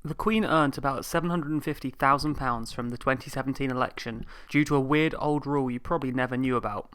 The Queen earned about £750,000 from the 2017 election due to a weird old rule you probably never knew about.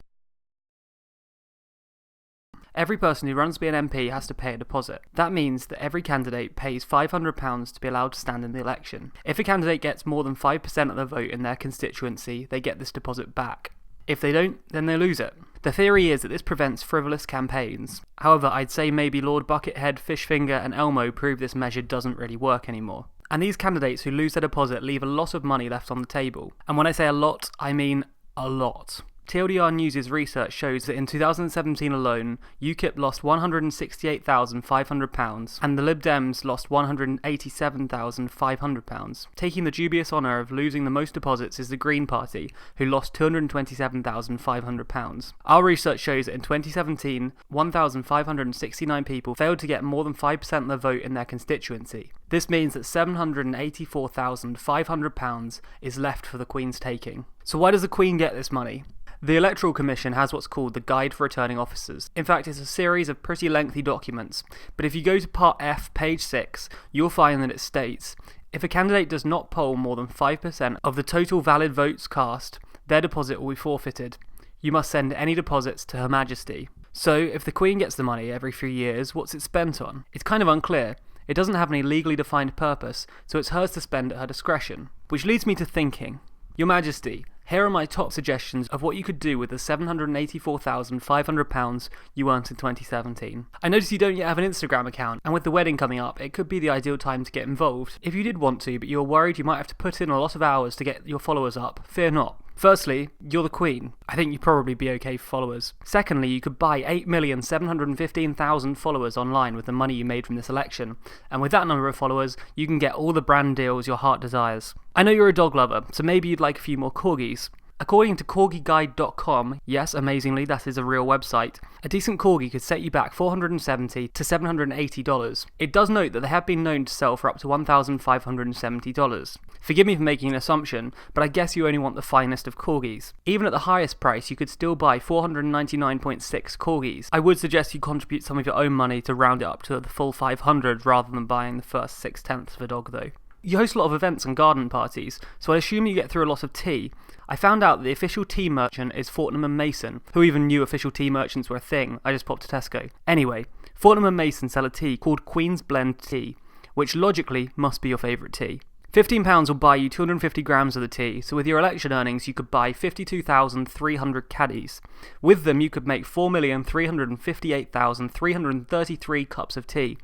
Every person who runs to be an MP has to pay a deposit. That means that every candidate pays £500 to be allowed to stand in the election. If a candidate gets more than 5% of the vote in their constituency, they get this deposit back. If they don't, then they lose it. The theory is that this prevents frivolous campaigns. However, I'd say maybe Lord Buckethead, Fishfinger and Elmo prove this measure doesn't really work anymore. And these candidates who lose their deposit leave a lot of money left on the table. And when I say a lot, I mean a lot. TLDR News' research shows that in 2017 alone, UKIP lost £168,500 and the Lib Dems lost £187,500. Taking the dubious honour of losing the most deposits is the Green Party, who lost £227,500. Our research shows that in 2017, 1,569 people failed to get more than 5% of the vote in their constituency. This means that £784,500 is left for the Queen's taking. So why does the Queen get this money? The Electoral Commission has what's called the Guide for Returning Officers. In fact, it's a series of pretty lengthy documents, but if you go to Part F, page 6, you'll find that it states, if a candidate does not poll more than 5% of the total valid votes cast, their deposit will be forfeited. You must send any deposits to Her Majesty. So, if the Queen gets the money every 3 years, what's it spent on? It's kind of unclear. It doesn't have any legally defined purpose, so it's hers to spend at her discretion. Which leads me to thinking, Your Majesty, here are my top suggestions of what you could do with the £784,500 you earned in 2017. I notice you don't yet have an Instagram account, and with the wedding coming up, it could be the ideal time to get involved. If you did want to, but you're worried you might have to put in a lot of hours to get your followers up, fear not. Firstly, you're the Queen. I think you'd probably be okay for followers. Secondly, you could buy 8,715,000 followers online with the money you made from this election, and with that number of followers, you can get all the brand deals your heart desires. I know you're a dog lover, so maybe you'd like a few more corgis. According to corgiguide.com, yes, amazingly, that is a real website, a decent corgi could set you back $470 to $780. It does note that they have been known to sell for up to $1,570. Forgive me for making an assumption, but I guess you only want the finest of corgis. Even at the highest price, you could still buy 499.6 corgis. I would suggest you contribute some of your own money to round it up to the full 500 rather than buying the first 6/10 of a dog though. You host a lot of events and garden parties, so I assume you get through a lot of tea. I found out that the official tea merchant is Fortnum & Mason. Who even knew official tea merchants were a thing? I just popped to Tesco. Anyway, Fortnum & Mason sell a tea called Queen's Blend Tea, which logically must be your favourite tea. £15 will buy you 250 grams of the tea, so with your election earnings you could buy 52,300 caddies. With them you could make 4,358,333 cups of tea.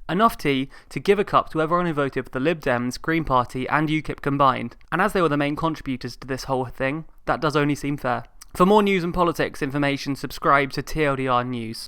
Enough tea to give a cup to everyone who voted for the Lib Dems, Green Party and UKIP combined. And as they were the main contributors to this whole thing, that does only seem fair. For more news and politics information, subscribe to TLDR News.